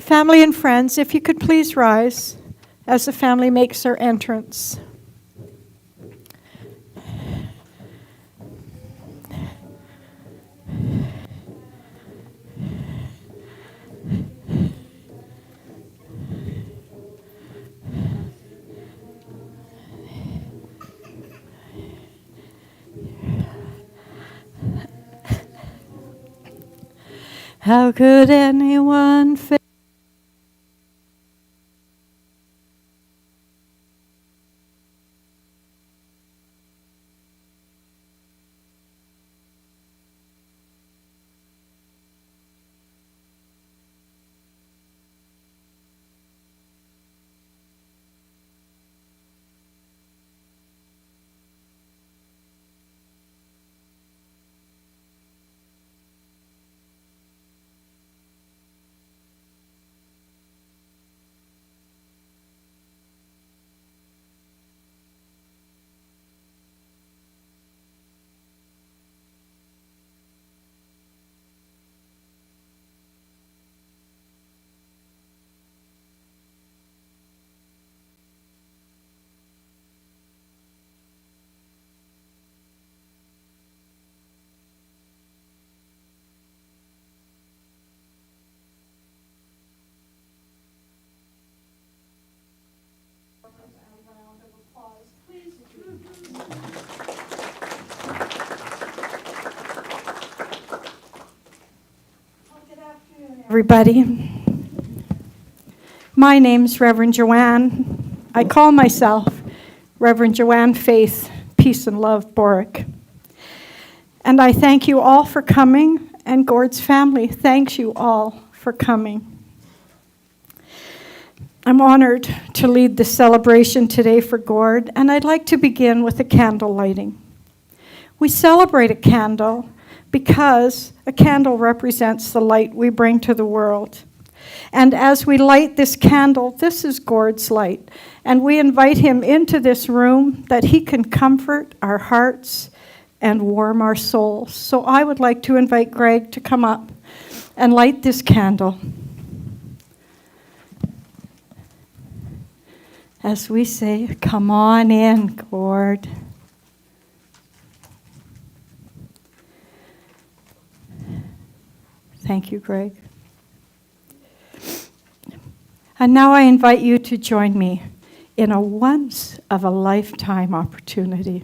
Family and friends, if you could please rise as the family makes their entrance. How could anyone fail? Everybody. My name's Reverend Joanne. I call myself Reverend Joanne Faith, Peace and Love Boric. And I thank you all for coming, and Gord's family thanks you all for coming. I'm honored to lead the celebration today for Gord, and I'd like to begin with a candle lighting. We celebrate a candle because a candle represents the light we bring to the world. And as we light this candle, this is Gord's light, and we invite him into this room that he can comfort our hearts and warm our souls. So I would like to invite Greg to come up and light this candle. As we say, come on in, Gord. Thank you, Greg. And now I invite you to join me in a once-of-a-lifetime opportunity.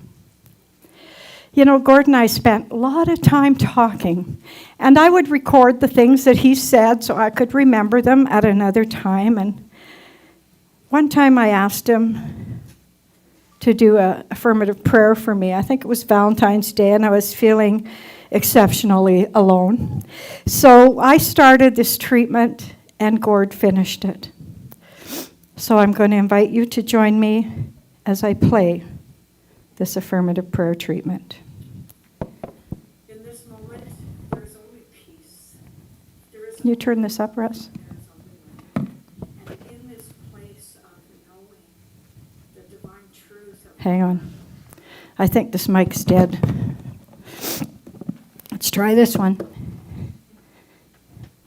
You know, Gord and I spent a lot of time talking, and I would record the things that he said so I could remember them at another time. And one time I asked him to do an affirmative prayer for me. I think it was Valentine's Day, and I was feeling exceptionally alone. So I started this treatment, and Gord finished it. So I'm going to invite you to join me as I play this affirmative prayer treatment. In this moment, there is only peace. Can you turn this up, Russ? And in this place of knowing the divine truth of Hang on. I think this mic's dead. Let's try this one.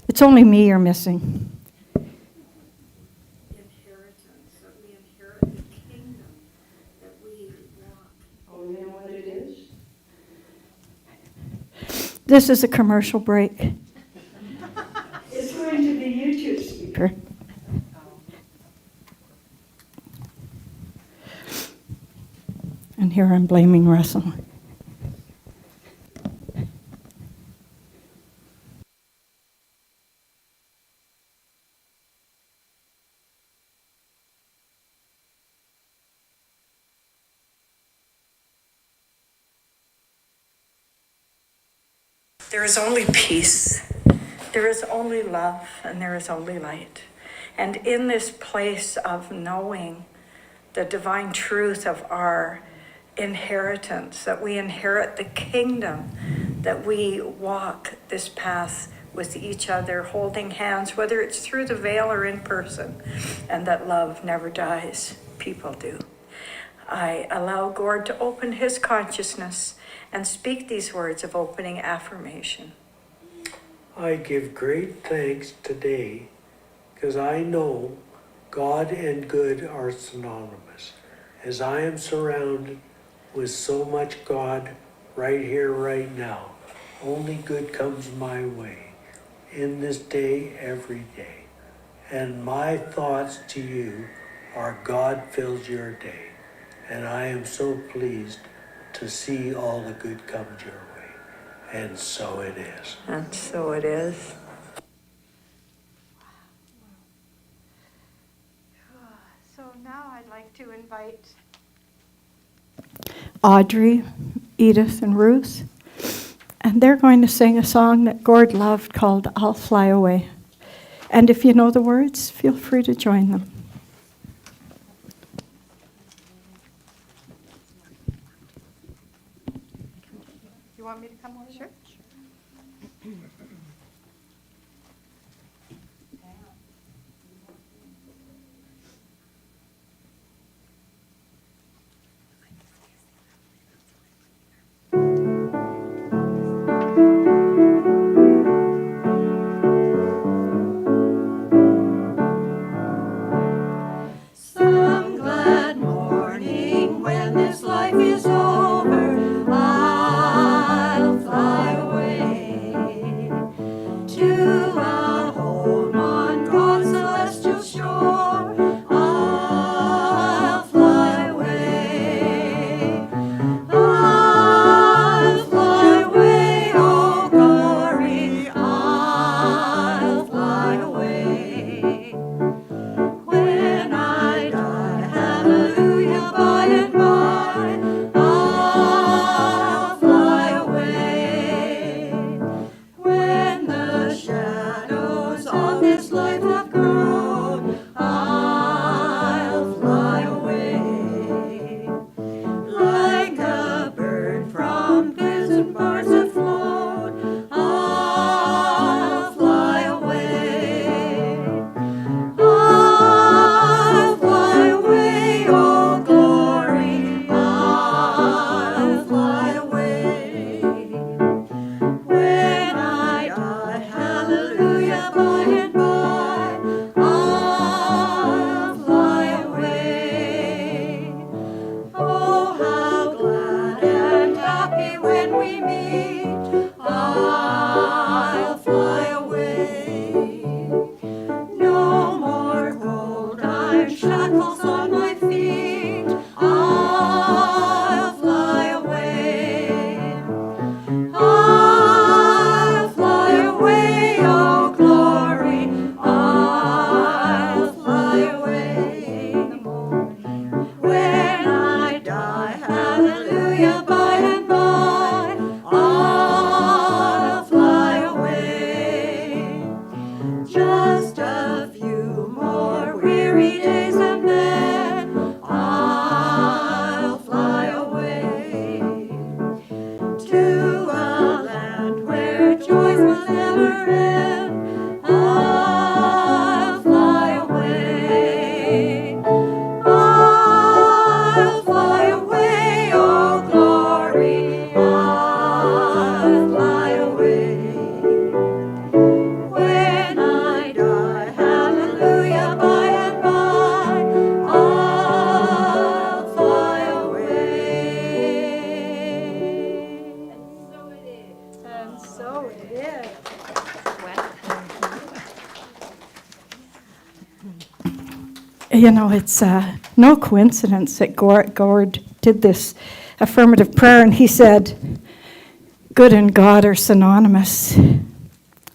It's only me you're missing. inheritance, that we inherit the kingdom that we want. Oh, you know what it is? This is a commercial break. It's going to the YouTube speaker. And here I'm blaming Russell. There is only peace, there is only love, and there is only light. And in this place of knowing the divine truth of our inheritance, that we inherit the kingdom, that we walk this path with each other, holding hands, whether it's through the veil or in person, and that love never dies. People do. I allow Gord to open his consciousness and speak these words of opening affirmation. I give great thanks today because I know God and good are synonymous. As I am surrounded with so much God right here, right now, only good comes my way, in this day, every day. And my thoughts to you are God fills your day. And I am so pleased to see all the good comes your way. And so it is. And so it is. So now I'd like to invite Audrey, Edith, and Ruth. And they're going to sing a song that Gord loved called I'll Fly Away. And if you know the words, feel free to join them. You want me to come over? Sure. Some glad morning when this life is over, I'll fly away to a home on God's celestial shore. I'll fly away. I'll fly away, oh glory. I'll fly away. When I die, hallelujah, by and by, I'll fly away. When the shadows of this life have grown, I'll fly away. Like a bird from prison bars afloat, I'll fly away. I'll fly away, oh glory, I'll fly away. When I die, hallelujah, by and by, I'll fly away. Oh, how glad and happy when we meet, I'll fly away. No more cold iron shackles on my feet, I'll fly away. I'll fly away, oh glory, I'll fly away. When I die, hallelujah, by and by, I'll fly away. Just a few more weary days and then I'll fly away to a land where joys will never end. I'll fly away. I'll fly away, oh glory, I'll fly away. When I die, hallelujah, by and by, I'll fly away. And so it is. You know, it's no coincidence that Gord did this affirmative prayer, and he said, good and God are synonymous.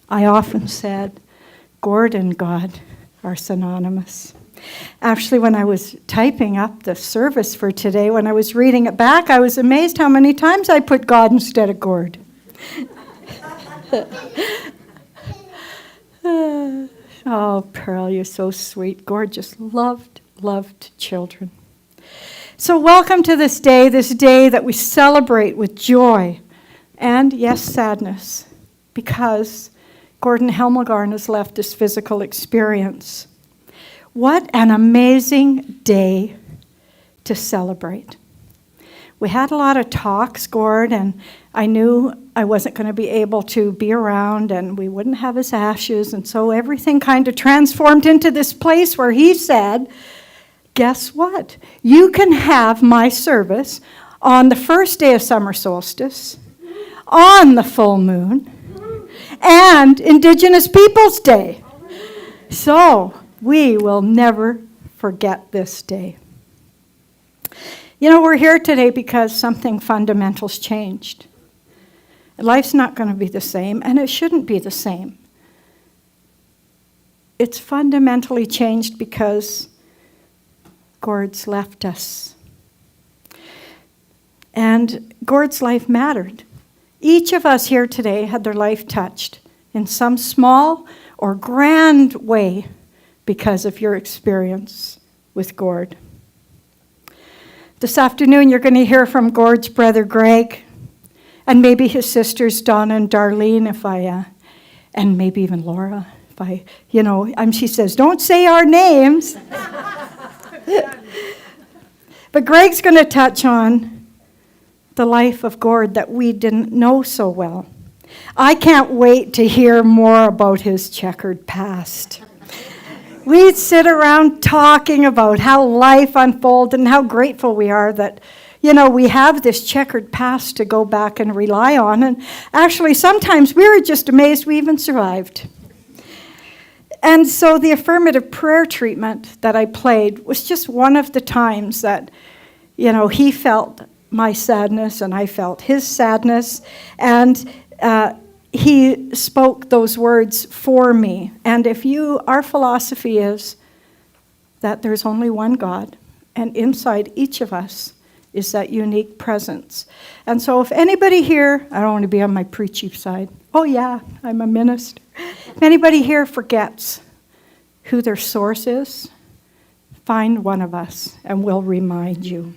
I often said, Gord and God are synonymous. Actually, when I was typing up the service for today, when I was reading it back, I was amazed how many times I put God instead of Gord. Oh, Pearl, you're so sweet. Gord just loved children. So welcome to this day that we celebrate with joy and, yes, sadness, because Gordon Hemmelgarn has left this physical experience. What an amazing day to celebrate. We had a lot of talks, Gord, and I knew I wasn't going to be able to be around, and we wouldn't have his ashes, and so everything kind of transformed into this place where he said, guess what? You can have my service on the first day of summer solstice, on the full moon, and Indigenous Peoples Day. So we will never forget this day. You know, we're here today because something fundamental's changed. Life's not going to be the same, and it shouldn't be the same. It's fundamentally changed because Gord's left us. And Gord's life mattered. Each of us here today had their life touched in some small or grand way because of your experience with Gord. This afternoon, you're going to hear from Gord's brother Greg, and maybe his sisters Donna and Darlene, and maybe even Laura, she says, don't say our names. But Greg's going to touch on the life of Gord that we didn't know so well. I can't wait to hear more about his checkered past. We'd sit around talking about how life unfolded and how grateful we are that, we have this checkered past to go back and rely on. And actually, sometimes we were just amazed we even survived. And so the affirmative prayer treatment that I played was just one of the times that, he felt my sadness and I felt his sadness. And he spoke those words for me. And our philosophy is that there's only one God, and inside each of us is that unique presence. And so if anybody here, I don't want to be on my preachy side. Oh yeah, I'm a minister. If anybody here forgets who their source is, find one of us and we'll remind you.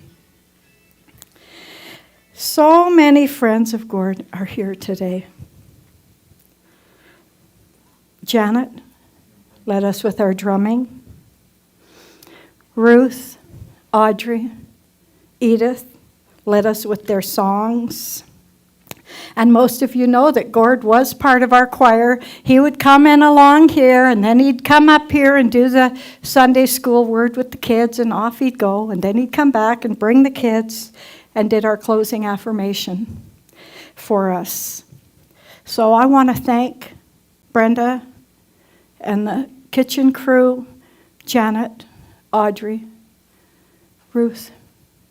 So many friends of Gord are here today. Janet led us with our drumming. Ruth, Audrey, Edith led us with their songs. And most of you know that Gord was part of our choir. He would come in along here, and then he'd come up here and do the Sunday school word with the kids, and off he'd go. And then he'd come back and bring the kids and did our closing affirmation for us. So I want to thank Brenda and the kitchen crew, Janet, Audrey, Ruth,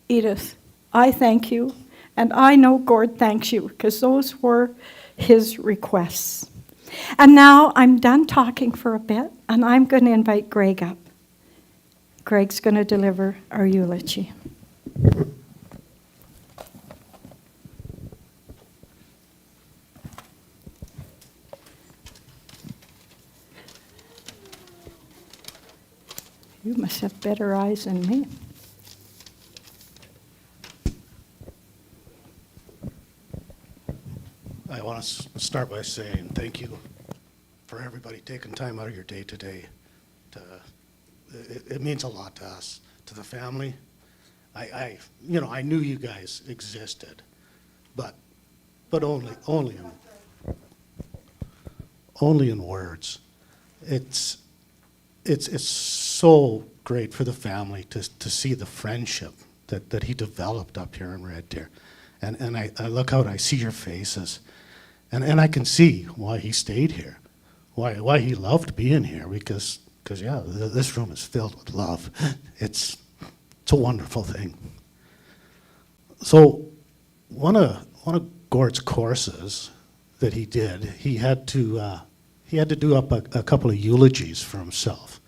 Edith. I thank you, and I know Gord thanks you, because those were his requests. And now I'm done talking for a bit, and I'm going to invite Greg up. Greg's going to deliver our eulogy. You must have better eyes than me. I want to start by saying thank you for everybody taking time out of your day today. It means a lot to us, to the family. I knew you guys existed, but only in words. It's so great for the family to see the friendship that he developed up here in Red Deer. And I look out, I see your faces, and I can see why he stayed here, why he loved being here, because this room is filled with love. It's a wonderful thing. So one of Gord's courses that he did, he had to do up a couple of eulogies for himself.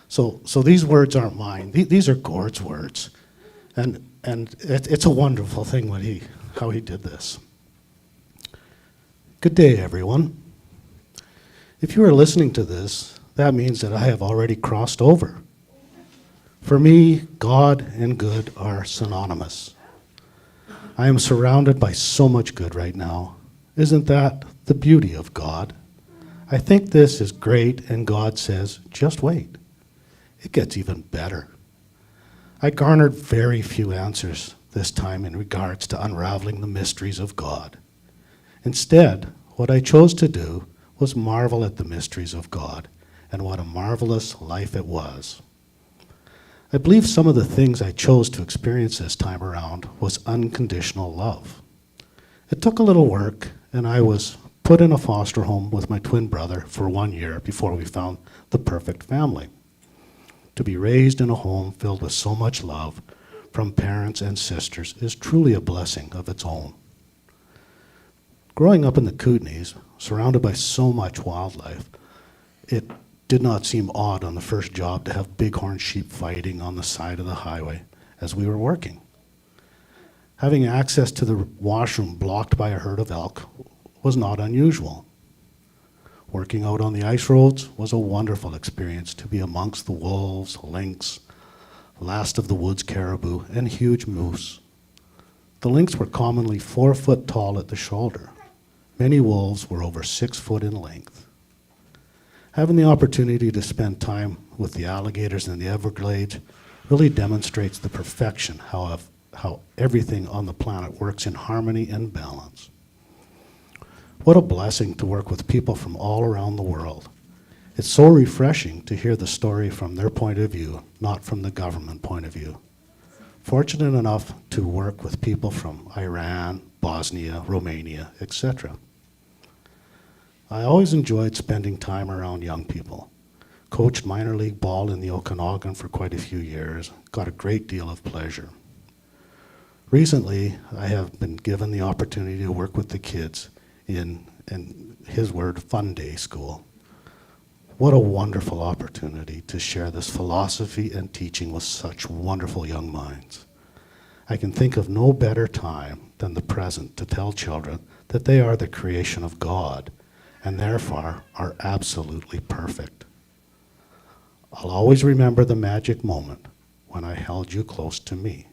So these words aren't mine. These are Gord's words, and it's a wonderful thing how he did this. Good day, everyone. If you are listening to this, that means that I have already crossed over. For me, God and good are synonymous. I am surrounded by so much good right now. Isn't that the beauty of God? I think this is great, and God says, just wait. It gets even better. I garnered very few answers this time in regards to unraveling the mysteries of God. Instead, what I chose to do was marvel at the mysteries of God and what a marvelous life it was. I believe some of the things I chose to experience this time around was unconditional love. It took a little work, and I was put in a foster home with my twin brother for 1 year before we found the perfect family. To be raised in a home filled with so much love from parents and sisters is truly a blessing of its own. Growing up in the Kootenays, surrounded by so much wildlife, it did not seem odd on the first job to have bighorn sheep fighting on the side of the highway as we were working. Having access to the washroom blocked by a herd of elk was not unusual. Working out on the ice roads was a wonderful experience to be amongst the wolves, lynx, last of the woods caribou, and huge moose. The lynx were commonly 4 foot tall at the shoulder. Many wolves were over 6 foot in length. Having the opportunity to spend time with the alligators in the Everglades really demonstrates the perfection how everything on the planet works in harmony and balance. What a blessing to work with people from all around the world. It's so refreshing to hear the story from their point of view, not from the government point of view. Fortunate enough to work with people from Iran, Bosnia, Romania, etc. I always enjoyed spending time around young people. Coached minor league ball in the Okanagan for quite a few years, got a great deal of pleasure. Recently, I have been given the opportunity to work with the kids in his word, fun day school. What a wonderful opportunity to share this philosophy and teaching with such wonderful young minds. I can think of no better time than the present to tell children that they are the creation of God and therefore are absolutely perfect. I'll always remember the magic moment when I held you close to me.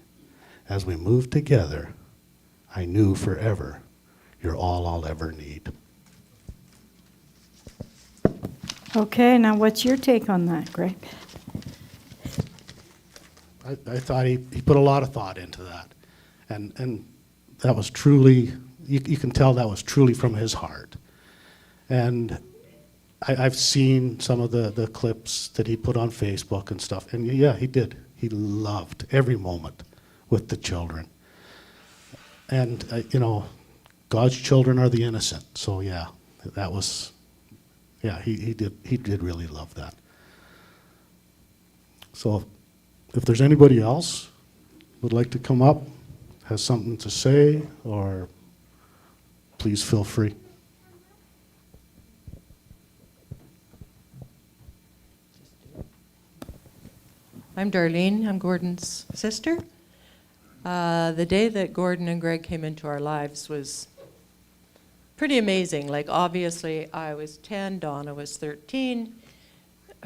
As we moved together, I knew forever you're all I'll ever need. Okay, now what's your take on that, Greg? I thought he put a lot of thought into that. And that was truly, you can tell that was truly from his heart. And I've seen some of the clips that he put on Facebook and stuff. And yeah, he did. He loved every moment with the children. And, God's children are the innocent. So yeah, that was, yeah, he did really love that. So if there's anybody else would like to come up, has something to say, or please feel free. I'm Darlene. I'm Gordon's sister. The day that Gordon and Greg came into our lives was pretty amazing. Like, obviously, I was 10, Donna was 13.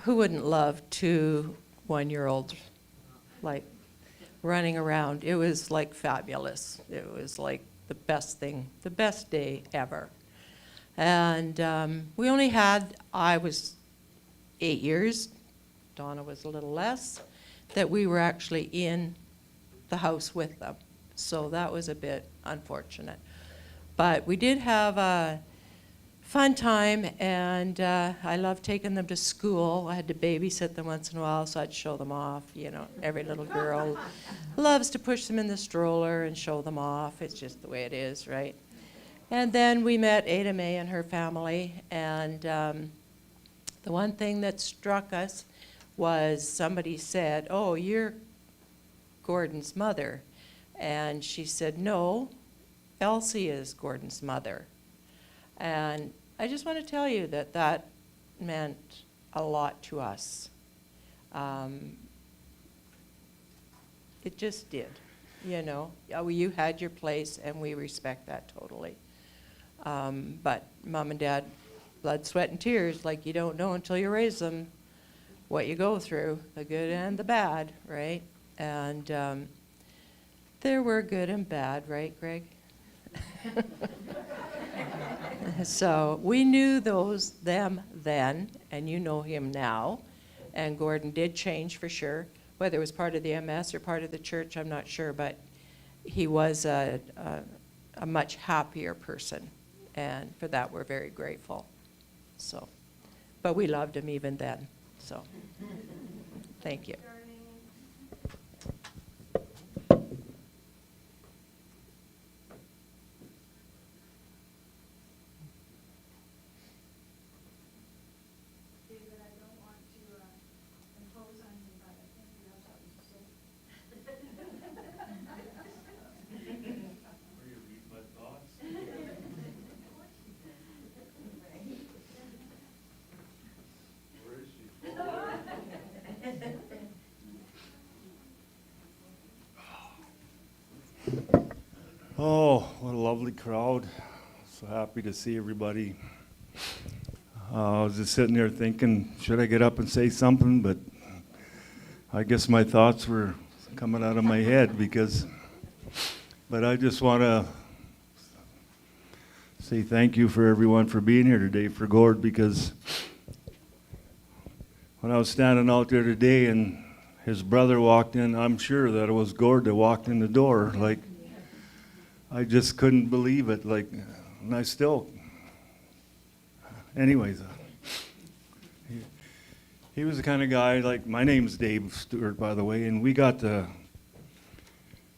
Who wouldn't love 2 one-year-olds, like, running around? It was, like, fabulous. It was, like, the best thing, the best day ever. And I was 8 years, Donna was a little less, that we were actually in the house with them. So that was a bit unfortunate. But we did have a fun time, and I loved taking them to school. I had to babysit them once in a while, so I'd show them off. Every little girl loves to push them in the stroller and show them off. It's just the way it is, right? And then we met Ada May and her family, and the one thing that struck us was somebody said, "Oh, you're Gordon's mother." And she said, "No, Elsie is Gordon's mother." And I just want to tell you that meant a lot to us. It just did, You had your place, and we respect that totally. But Mom and Dad, blood, sweat, and tears, like you don't know until you raise them what you go through, the good and the bad, right? And there were good and bad, right, Greg? So we knew them then, and you know him now. And Gordon did change for sure. Whether it was part of the MS or part of the church, I'm not sure, but he was a much happier person. and for that we're very grateful. So, but we loved him even then. So, thank you. David, I don't want to impose on you, but I think you have something to say. Where you read my thoughts? Where is she? Oh, what a lovely crowd. So happy to see everybody. I was just sitting there thinking, should I get up and say something? But I guess my thoughts were coming out of my head but I just want to say thank you for everyone for being here today for Gord, because when I was standing out there today and his brother walked in, I'm sure that it was Gord that walked in the door. Like, I just couldn't believe it. Like, and I still, anyways, he was the kind of guy, like, my name's Dave Stewart, by the way, and we got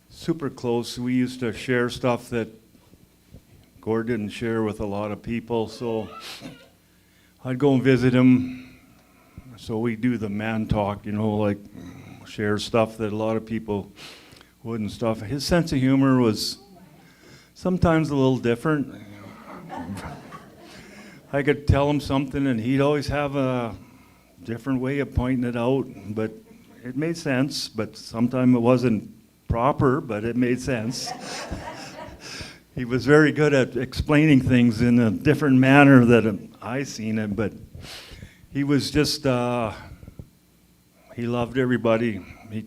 super close. We used to share stuff that Gord didn't share with a lot of people, so I'd go and visit him. So we do the man talk, you know, like share stuff that a lot of people wouldn't stuff. His sense of humor was sometimes a little different. I could tell him something and he'd always have a different way of pointing it out, but it made sense, but sometimes it wasn't proper, but it made sense. He was very good at explaining things in a different manner that I seen it, but he was just, he loved everybody. He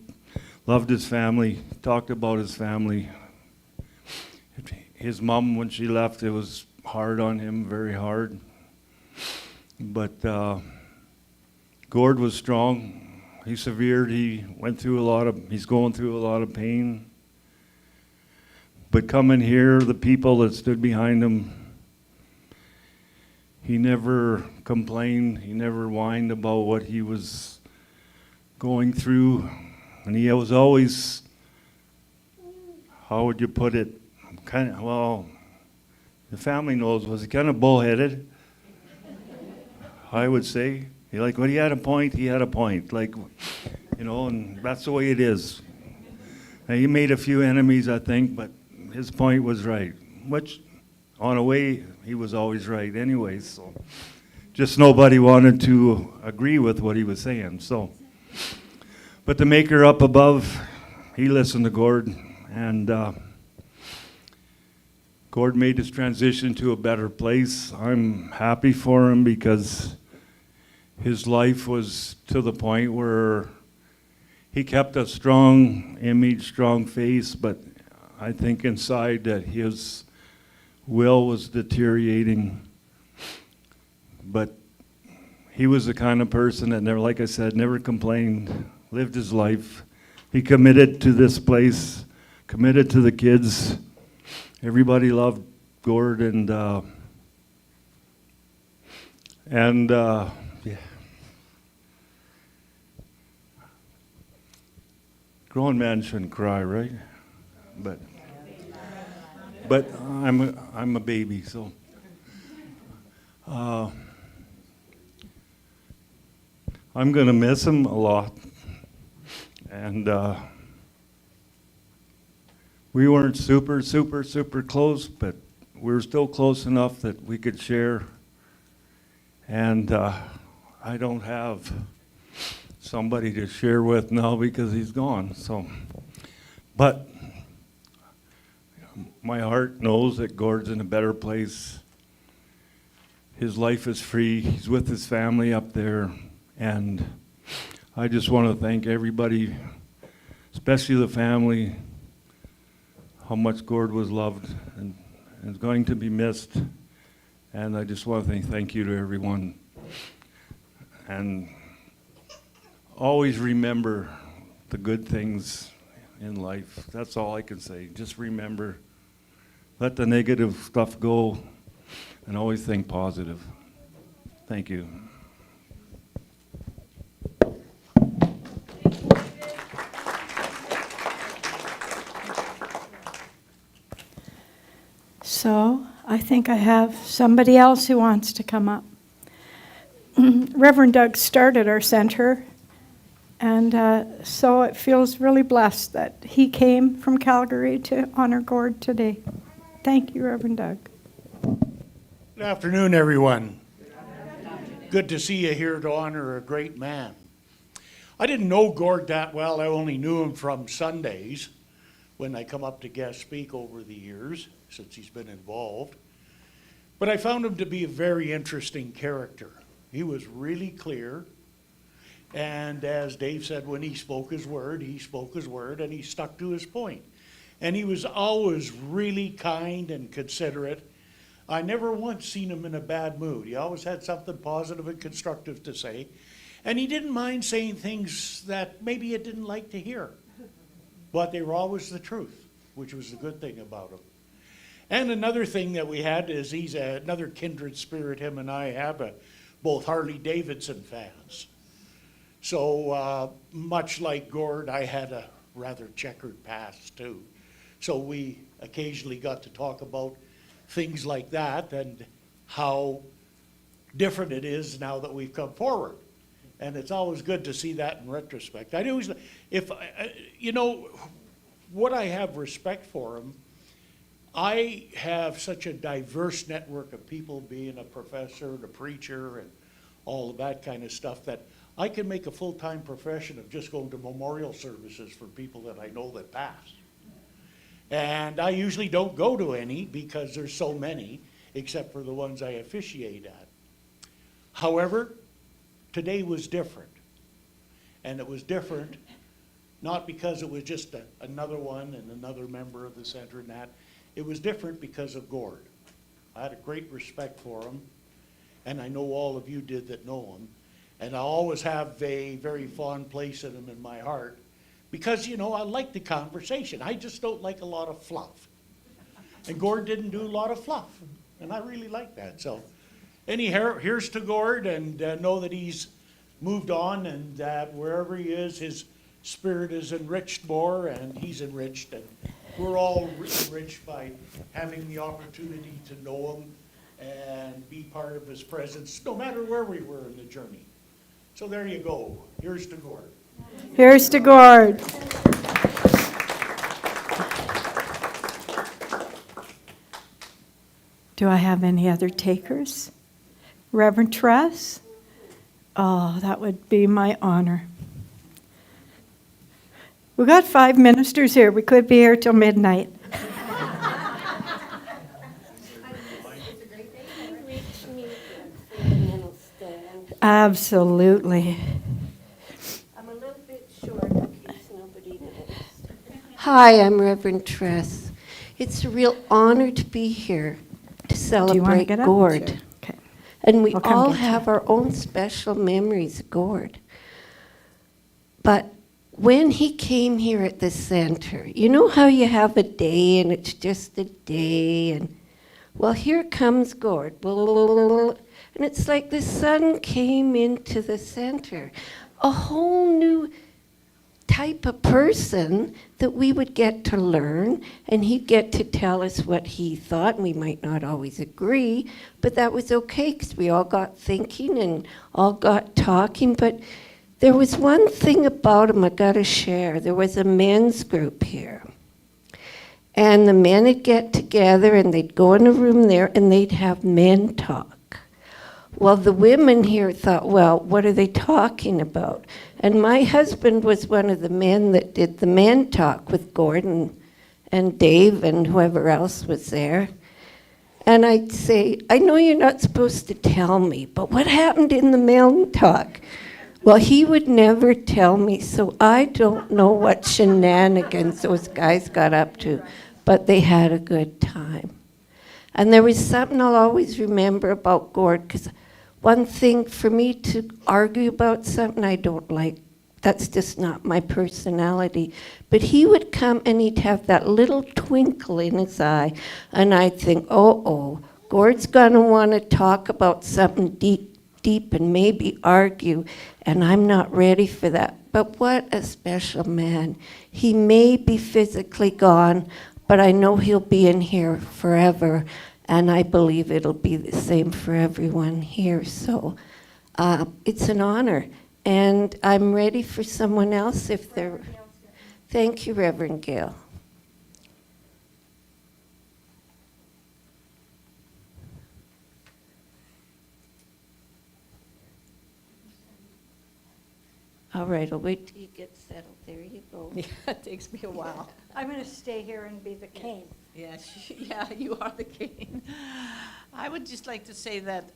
loved his family, talked about his family. His mom, when she left, it was hard on him, very hard. But Gord was strong. He severed. He went through he's going through a lot of pain. But coming here, the people that stood behind him, he never complained. He never whined about what he was going through. And he was always, how would you put it? Well, the family knows, was he kind of bullheaded? I would say. Like, when he had a point, he had a point. Like, you know, and that's the way it is. Now, he made a few enemies, I think, but his point was right. Which, on a way, he was always right anyways. So, just nobody wanted to agree with what he was saying. So, but the Maker up above, he listened to Gord, and Gord made his transition to a better place. I'm happy for him because his life was to the point where he kept a strong image, strong face, but I think inside that his will was deteriorating. But he was the kind of person that never, like I said, never complained, lived his life. He committed to this place, committed to the kids. Everybody loved Gord, and yeah. Grown man shouldn't cry, right? But I'm a baby, so I'm gonna miss him a lot, and we weren't super close, but we were still close enough that we could share. And I don't have somebody to share with now because he's gone. So, but my heart knows that Gord's in a better place. His life is free. He's with his family up there. And I just want to thank everybody, especially the family, how much Gord was loved and is going to be missed. And I just want to thank you to everyone. And always remember the good things in life. That's all I can say. Just remember, let the negative stuff go. and always think positive. Thank you. So I think I have somebody else who wants to come up. Reverend Doug started our center, and so it feels really blessed that he came from Calgary to honor Gord today. Thank you, Reverend Doug. Good afternoon, everyone. Good to see you here to honor a great man. I didn't know Gord that well. I only knew him from Sundays when I come up to guest speak over the years, since he's been involved. But I found him to be a very interesting character. He was really clear, and as Dave said, when he spoke his word, and he stuck to his point. And he was always really kind and considerate. I never once seen him in a bad mood. He always had something positive and constructive to say. And he didn't mind saying things that maybe you didn't like to hear. But they were always the truth, which was the good thing about him. And another thing that we had is he's another kindred spirit. Him and I have both Harley Davidson fans. So much like Gord, I had a rather checkered past too. So we occasionally got to talk about things like that and how different it is now that we've come forward. And it's always good to see that in retrospect. I always, if you know, what I have respect for him, I have such a diverse network of people, being a professor and a preacher and all of that kind of stuff, that I can make a full-time profession of just going to memorial services for people that I know that passed. And I usually don't go to any because there's so many, except for the ones I officiate at. However, today was different. And it was different not because it was just another one and another member of the center and that. It was different because of Gord. I had a great respect for him, and I know all of you did that know him. And I always have a very fond place in him in my heart because, you know, I like the conversation. I just don't like a lot of fluff. And Gord didn't do a lot of fluff, and I really like that. So anyhow, here's to Gord, and know that he's moved on, and that wherever he is, his spirit is enriched more, and he's enriched, and we're all enriched by having the opportunity to know him and be part of his presence, no matter where we were in the journey. So there you go. Here's to Gord. Here's to Gord. Do I have any other takers? Reverend Tress? Oh, that would be my honor. We got 5 ministers here. We could be here till midnight. Absolutely. I'm a little bit short in case nobody knows. Hi, I'm Reverend Tress. It's a real honor to be here to Do you want to celebrate get up? Gord. Sure. Okay. And we I'll come all get you. have our own special memories of Gord. But when he came here at the center, you know how you have a day and it's just a day, and well, here comes Gord. And it's like the sun came into the center. A whole new type of person that we would get to learn, and he'd get to tell us what he thought, and we might not always agree, but that was okay because we all got thinking and all got talking. But there was one thing about him I got to share. There was a men's group here. And the men would get together and they'd go in a room there and they'd have men talk. Well, the women here thought, well, what are they talking about? And my husband was one of the men that did the men talk with Gordon and Dave and whoever else was there. And I'd say, I know you're not supposed to tell me, but what happened in the men talk? Well, he would never tell me, so I don't know what shenanigans those guys got up to, but they had a good time. And there was something I'll always remember about Gord, because one thing for me to argue about something I don't like, that's just not my personality. But he would come and he'd have that little twinkle in his eye, and I'd think, oh, Gord's going to want to talk about something deep and maybe argue, and I'm not ready for that. But what a special man. He may be physically gone, but I know he'll be in here forever, and I believe it'll be the same for everyone here. So it's an honor, and I'm ready for someone else if they're... Thank you, Reverend Gail. All right, I'll wait till you get settled. There you go. Yeah, it takes me a while. I'm going to stay here and be the cane. Yeah, yeah, you are the king. I would just like to say that,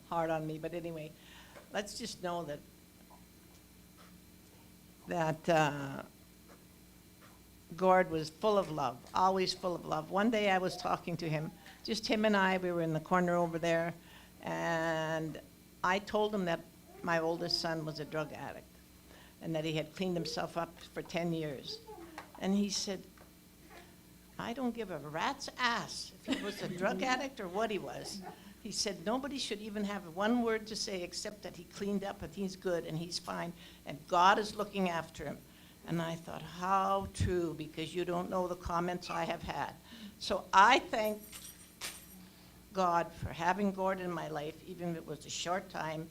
hard on me, but anyway, let's just know that Gord was full of love, always full of love. One day I was talking to him, just him and I, we were in the corner over there, and I told him that my oldest son was a drug addict and that he had cleaned himself up for 10 years. And he said, I don't give a rat's ass if he was a drug addict or what he was. He said, nobody should even have one word to say except that he cleaned up and he's good and he's fine and God is looking after him. And I thought, how true, because you don't know the comments I have had. So I thank God for having Gord in my life, even if it was a short time,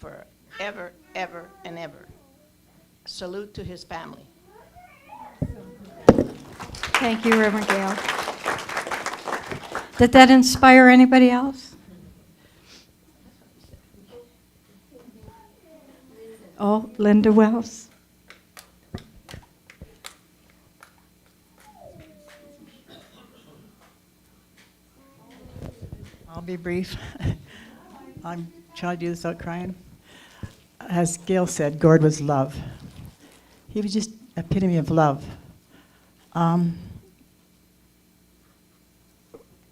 for ever, ever, and ever. Salute to his family. Thank you, Reverend Gail. Did that inspire anybody else? Oh, Linda Wells. I'll be brief. I'm trying to do this without crying. As Gail said, Gord was love. He was just epitome of love.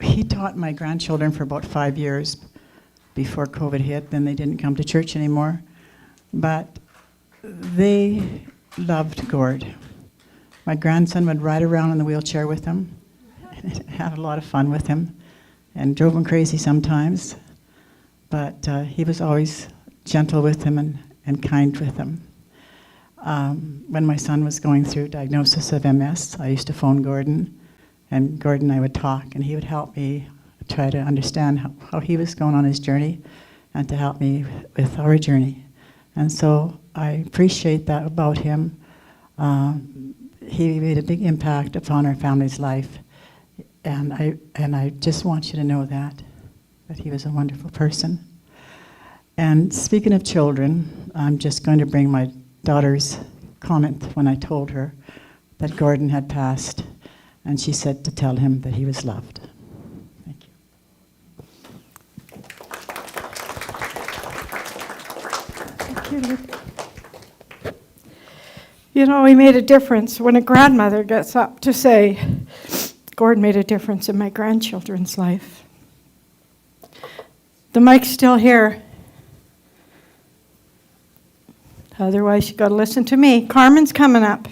He taught my grandchildren for about 5 years before COVID hit. Then they didn't come to church anymore. But they loved Gord. My grandson would ride around in the wheelchair with him, had a lot of fun with him, and drove him crazy sometimes. But he was always gentle with him and kind with him. When my son was going through diagnosis of MS, I used to phone Gordon, and Gordon and I would talk, and he would help me try to understand how he was going on his journey and to help me with our journey. And so I appreciate that about him. He made a big impact upon our family's life, and I just want you to know that he was a wonderful person. And speaking of children, I'm just going to bring my daughter's comment when I told her that Gordon had passed, and she said to tell him that he was loved. Thank you. Thank you. You know, he made a difference when a grandmother gets up to say, Gord made a difference in my grandchildren's life. The mic's still here. Otherwise, you got to listen to me. Carmen's coming up.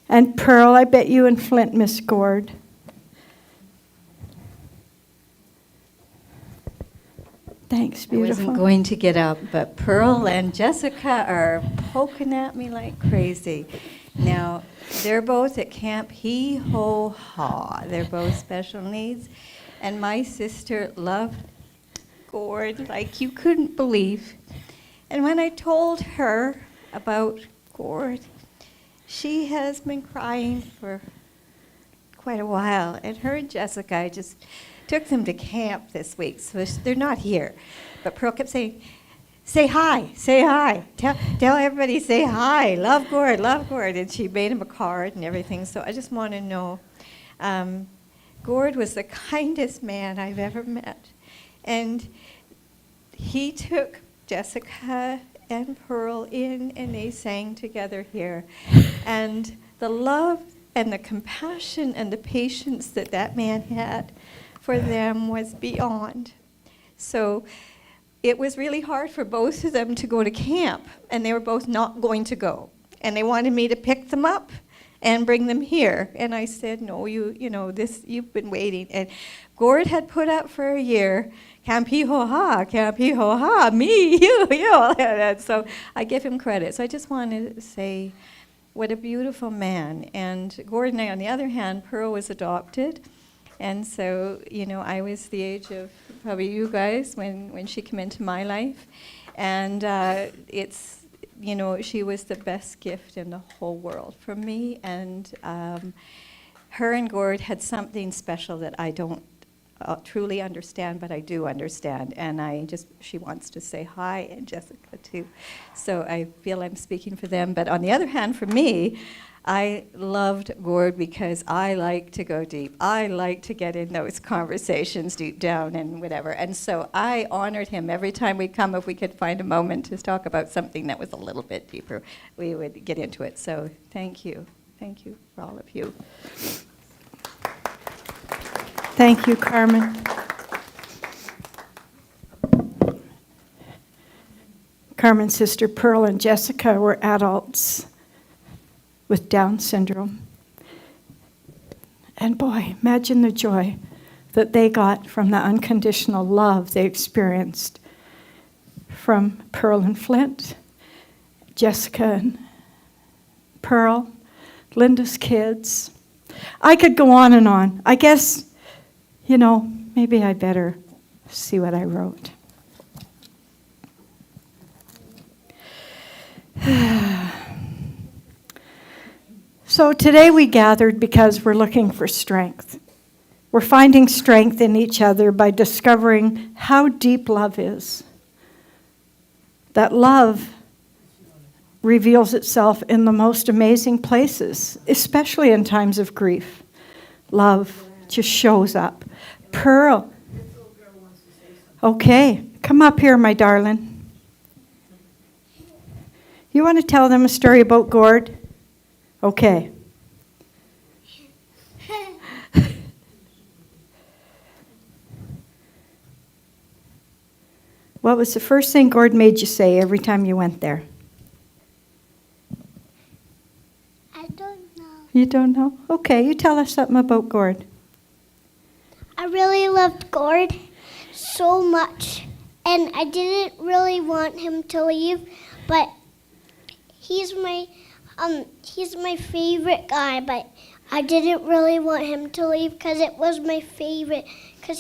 And Pearl, I bet you and Flint miss Gord. Thanks, I beautiful. wasn't going to get up, but Pearl and Jessica are poking at me like crazy. Now, they're both at Camp Hee-Ho-Ha. They're both special needs. And my sister loved Gord like you couldn't believe. And when I told her about Gord, she has been crying for quite a while. And her and Jessica, I just took them to camp this week, so they're not here. But Pearl kept saying, say hi, say hi. Tell everybody, say hi, love Gord, love Gord. And she made him a card and everything. So I just want to know, Gord was the kindest man I've ever met. And he took Jessica and Pearl in, and they sang together here. And the love and the compassion and the patience that that man had for them was beyond. So it was really hard for both of them to go to camp, and they were both not going to go. And they wanted me to pick them up and bring them here. And I said, no, you've been waiting. And Gord had put up for a year, Camp Hee-Ho-Ha, me, you. And so I give him credit. So I just wanted to say, what a beautiful man. And Gord and I, on the other hand, Pearl was adopted. And so, I was the age of probably you guys when she came into my life. And she was the best gift in the whole world for me. And her and Gord had something special that I don't truly understand, but I do understand. And she wants to say hi, and Jessica too. So I feel I'm speaking for them. But on the other hand, for me, I loved Gord because I like to go deep. I like to get in those conversations deep down and whatever. And so I honored him every time we'd come. If we could find a moment to talk about something that was a little bit deeper, we would get into it. So thank you. Thank you for all of you. Thank you, Carmen. Carmen's sister Pearl and Jessica were adults with Down syndrome. And boy, imagine the joy that they got from the unconditional love they experienced from Pearl and Flint, Jessica and Pearl, Linda's kids. I could go on and on. I guess, maybe I better see what I wrote. So today we gathered because we're looking for strength. We're finding strength in each other by discovering how deep love is. That love reveals itself in the most amazing places, especially in times of grief. Love just shows up. Pearl. Okay, come up here, my darling. You want to tell them a story about Gord? Okay. What was the first thing Gord made you say every time you went there? I don't know. You don't know? Okay, you tell us something about Gord. I really loved Gord so much, and I didn't really want him to leave, but he's my favorite guy, but I didn't really want him to leave because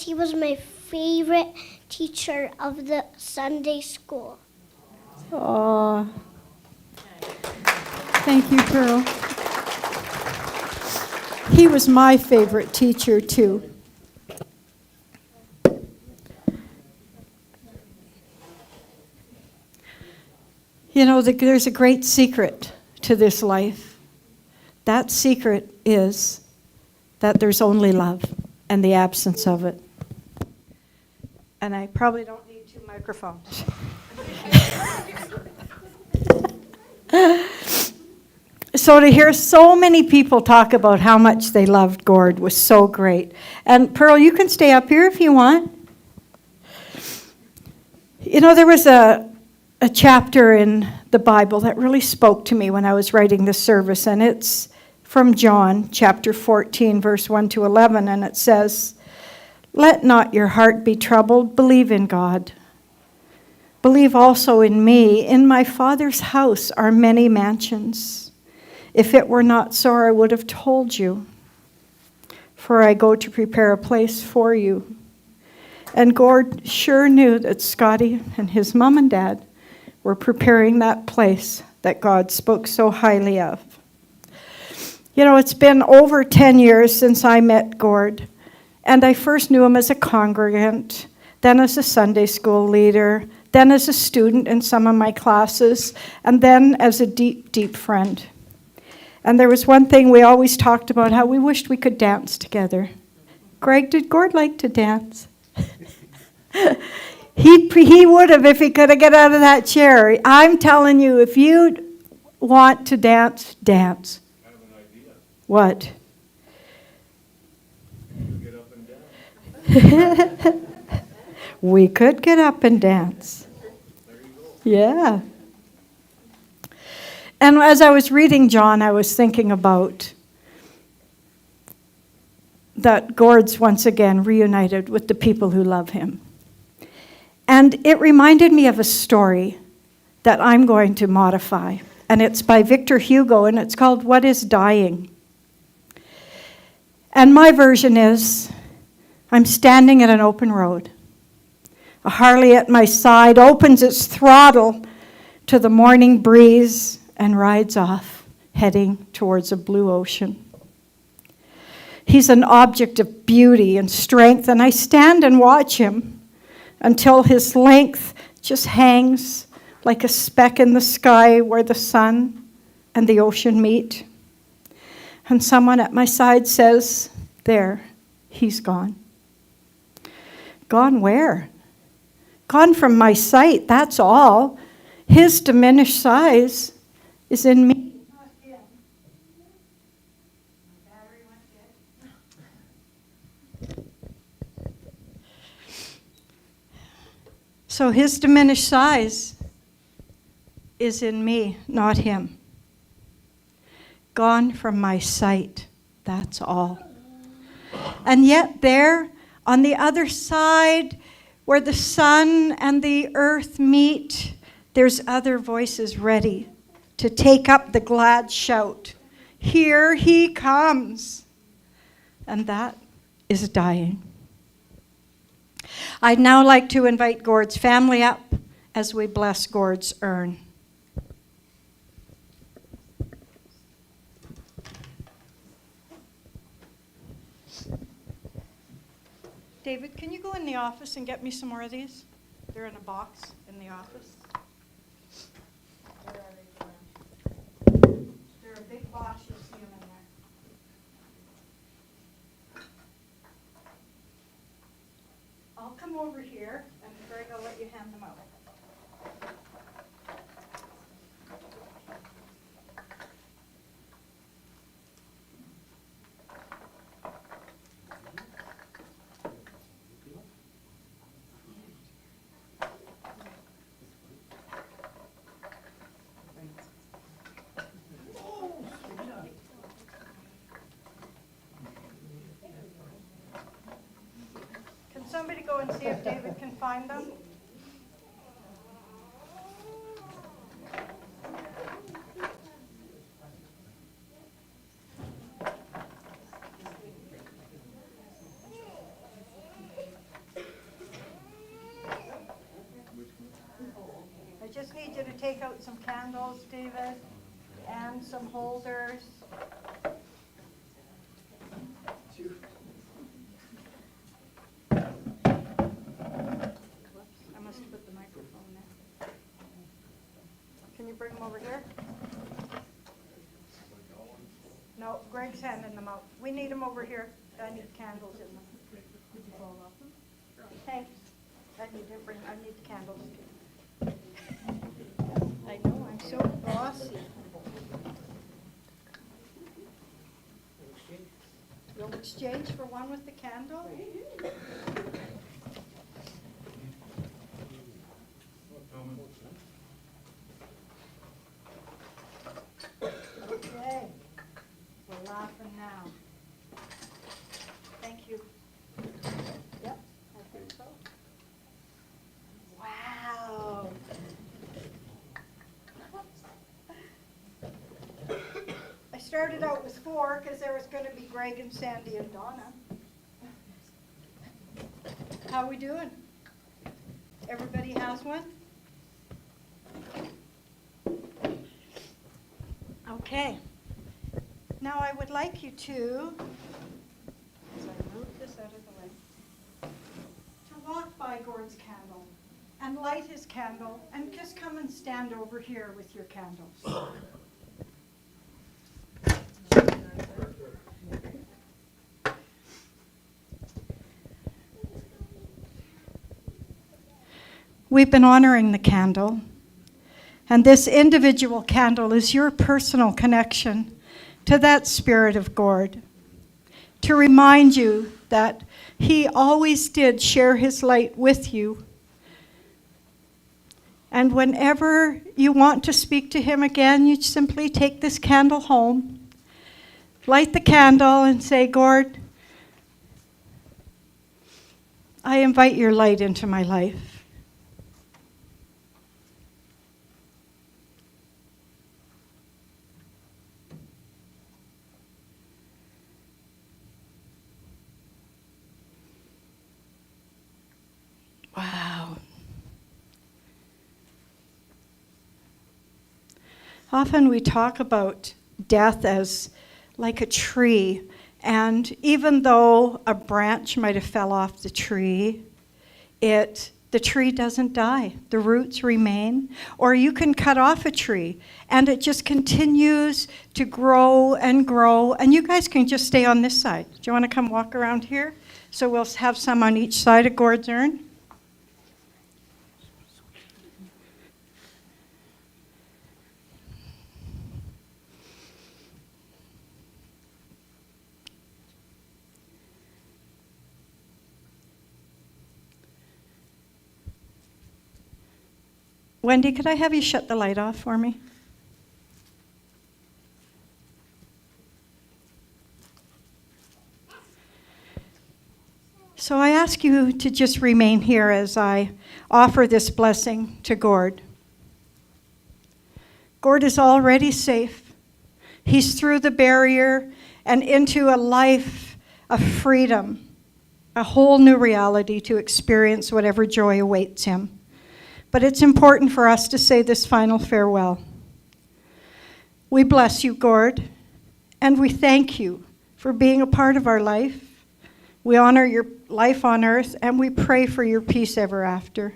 he was my favorite teacher of the Sunday school. Aw. Thank you, Pearl. He was my favorite teacher, too. There's a great secret to this life. That secret is that there's only love and the absence of it. And I probably don't need 2 microphones. So to hear so many people talk about how much they loved Gord was so great. And Pearl, you can stay up here if you want. There was a chapter in the Bible that really spoke to me when I was writing this service, and it's from John chapter 14, verse 1 to 11, and it says, "Let not your heart be troubled, believe in God. Believe also in me. In my Father's house are many mansions. If it were not so, I would have told you. For I go to prepare a place for you." And Gord sure knew that Scotty and his mom and dad were preparing that place that God spoke so highly of. It's been over 10 years since I met Gord, and I first knew him as a congregant, then as a Sunday school leader, then as a student in some of my classes, and then as a deep, deep friend. And there was one thing we always talked about, how we wished we could dance together. Greg, did Gord like to dance? He would have if he could have got out of that chair. I'm telling you, if you want to dance, dance. I have an idea. What? Get up and down. We could get up and dance. Yeah. And as I was reading John, I was thinking about that Gord's once again reunited with the people who love him. And it reminded me of a story that I'm going to modify. And it's by Victor Hugo, and it's called What is Dying? And my version is, I'm standing at an open road. A Harley at my side opens its throttle to the morning breeze and rides off, heading towards a blue ocean. He's an object of beauty and strength, and I stand and watch him until his length just hangs like a speck in the sky where the sun and the ocean meet. And someone at my side says, there, he's gone. Gone where? Gone from my sight, that's all. His diminished size is in me. So his diminished size is in me, not him. Gone from my sight, that's all. And yet there, on the other side, where the sun and the earth meet, there's other voices ready to take up the glad shout. Here he comes. And that is dying. I'd now like to invite Gord's family up as we bless Gord's urn. David, can you go in the office and get me some more of these? They're in a box in the office. Where are they, Gordon? They're a big box, you'll see them in there. I'll come over here, and Greg, I'll let you hand them out. Somebody go and see if David can find them. I just need you to take out some candles, David, and some holders. Can you bring them over here? No, Greg's handing them out. We need them over here. I need candles in them. Did you fall off them? Thanks. I need the candles too. I know, I'm so bossy. You'll exchange for one with the candle? Okay, we're laughing now. Thank you. Yep, I think so. Wow. I started out with 4 because there was going to be Greg and Sandy and Donna. How are we doing? Everybody has one? Okay. Now I would like you to, as I move this out of the way, to walk by Gord's candle and light his candle and just come and stand over here with your candles. We've been honoring the candle, and this individual candle is your personal connection to that Spirit of God. to remind you that he always did share his light with you. And whenever you want to speak to him again, you simply take this candle home, light the candle, and say, Gord, I invite your light into my life. Wow. Often we talk about death as like a tree, and even though a branch might have fell off the tree, the tree doesn't die. The roots remain. Or you can cut off a tree, and it just continues to grow and grow. And you guys can just stay on this side. Do you want to come walk around here? So we'll have some on each side of Gord's urn. Wendy, could I have you shut the light off for me? So I ask you to just remain here as I offer this blessing to Gord. Gord is already safe. He's through the barrier and into a life of freedom, a whole new reality to experience whatever joy awaits him. But it's important for us to say this final farewell. We bless you, Gord, and we thank you for being a part of our life. We honor your life on earth, and we pray for your peace ever after.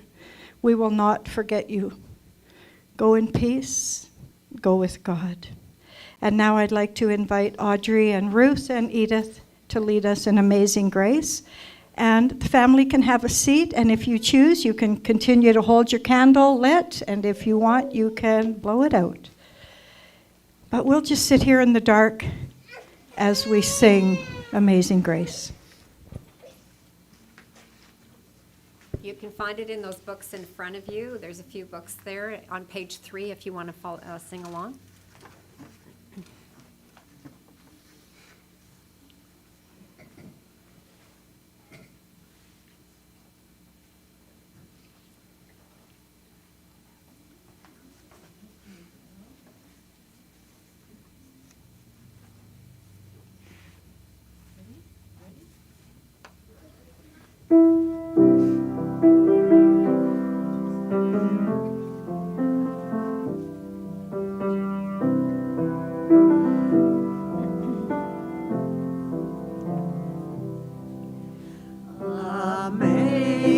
We will not forget you. Go in peace. Go with God. And now I'd like to invite Audrey and Ruth and Edith to lead us in Amazing Grace. And the family can have a seat, and if you choose, you can continue to hold your candle lit, and if you want, you can blow it out. But we'll just sit here in the dark as we sing Amazing Grace. You can find it in those books in front of you. There's a few books there on page 3 if you want to sing along.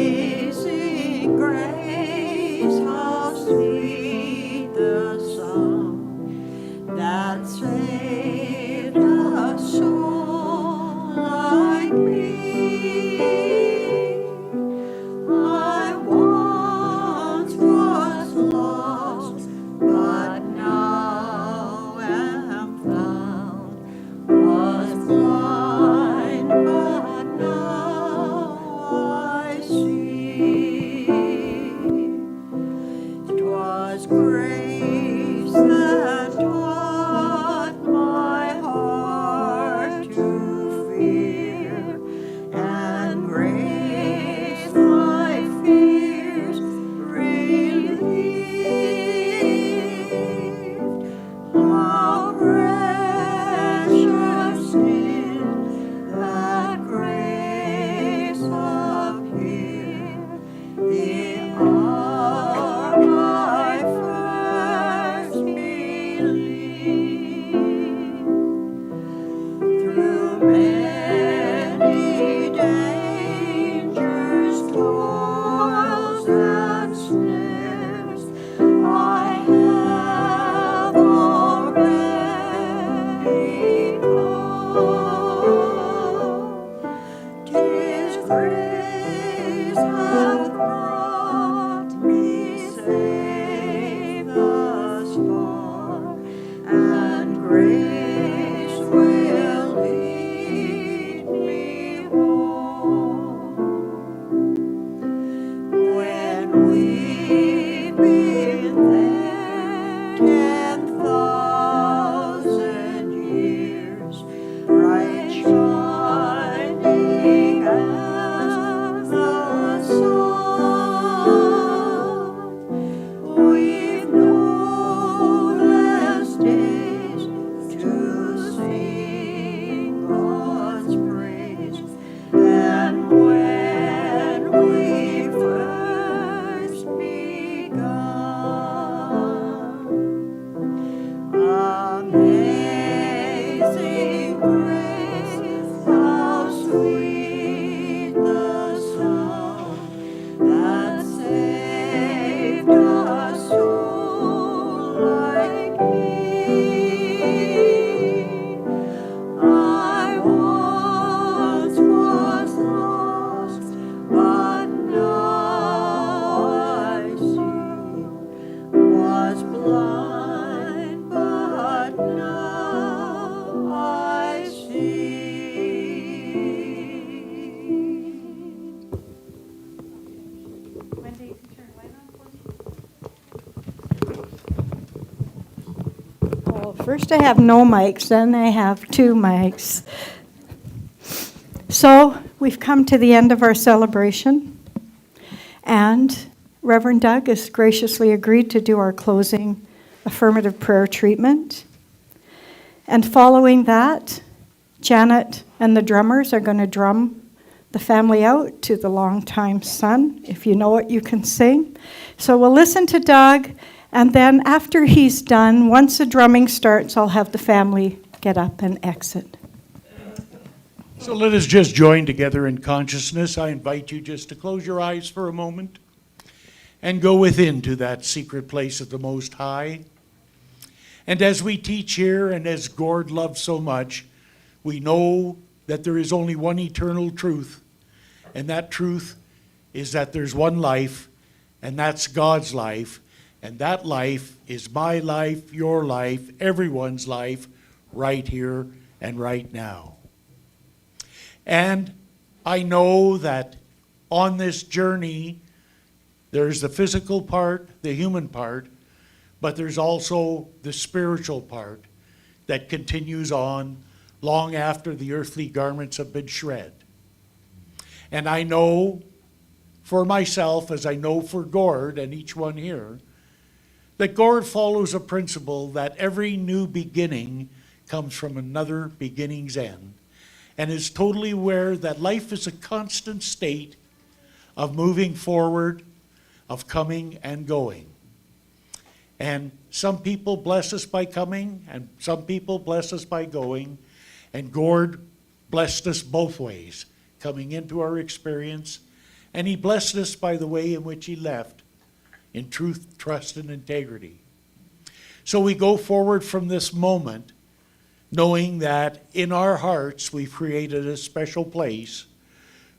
Amazing grace, how sweet the sound that saved a soul like me. I once was lost, but now am found. Was blind, but now I see. 'Twas grace that taught my heart to fear, and grace my fears relieved. How precious is that grace appeared the hour I first believed. Through many dangers, toils, and snares, I have already come. 'Tis grace hath brought me safe thus far, and grace will lead First I have no mics, then I have 2 mics. So we've come to the end of our celebration, and Reverend Doug has graciously agreed to do our closing affirmative prayer treatment. And following that, Janet and the drummers are going to drum the family out to the Longtime Son. If you know it, you can sing. So we'll listen to Doug, and then after he's done, once the drumming starts, I'll have the family get up and exit. So let us just join together in consciousness. I invite you just to close your eyes for a moment and go within to that secret place of the Most High. And as we teach here, and as Gord loves so much, we know that there is only one eternal truth, and that truth is that there's one life, and that's God's life, and that life is my life, your life, everyone's life, right here and right now. And I know that on this journey, there's the physical part, the human part, but there's also the spiritual part that continues on long after the earthly garments have been shred. And I know for myself, as I know for Gord and each one here, that Gord follows a principle that every new beginning comes from another beginning's end, and is totally aware that life is a constant state of moving forward, of coming and going. And some people bless us by coming, and some people bless us by going, and Gord blessed us both ways, coming into our experience, and he blessed us by the way in which he left, in truth, trust, and integrity. So we go forward from this moment knowing that in our hearts we've created a special place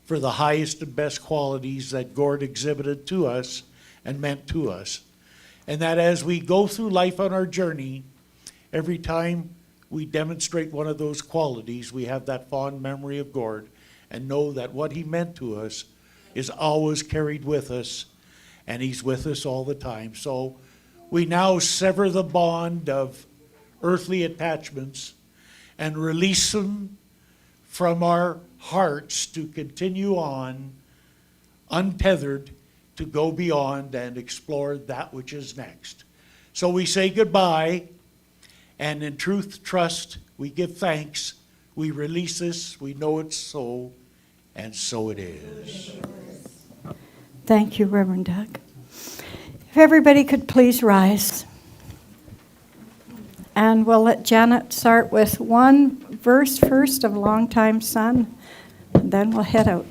for the highest and best qualities that Gord exhibited to us and meant to us. And that as we go through life on our journey, every time we demonstrate one of those qualities, we have that fond memory of Gord and know that what he meant to us is always carried with us, and he's with us all the time. So we now sever the bond of earthly attachments and release them from our hearts to continue on untethered to go beyond and explore that which is next. So we say goodbye, and in truth, trust, we give thanks, we release this, we know it's so, and so it is. Thank you, Reverend Doug. If everybody could please rise. And we'll let Janet start with one verse first of Longtime Son, and then we'll head out.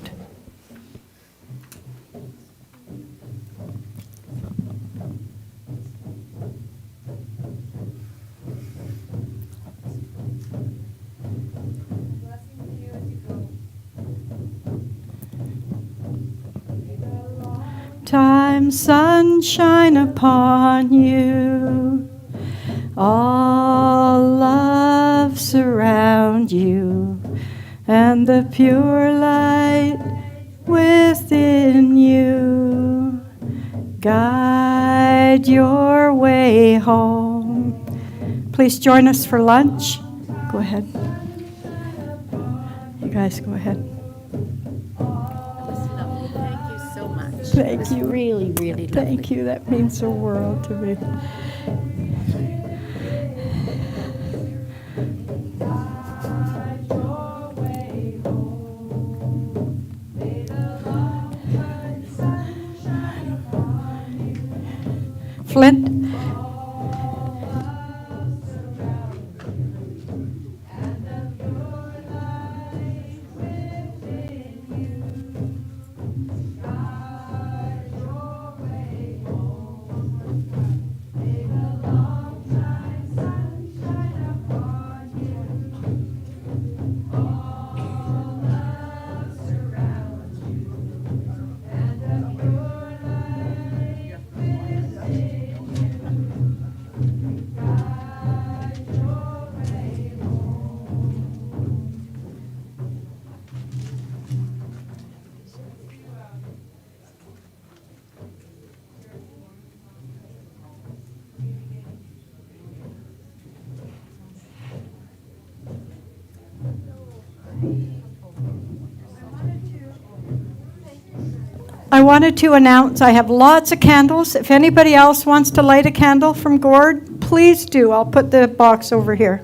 Time, sunshine upon you, all love surround you, and the pure light within you guide your way home. Please join us for lunch. Go ahead. You guys go ahead. Thank you so much. Thank you. Really, really lovely. Thank you. That means the world to me. Flint. wanted to announce I have lots of candles. If anybody else wants to light a candle from Gord, please do. I'll put the box over here.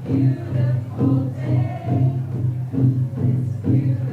Beautiful day, this beautiful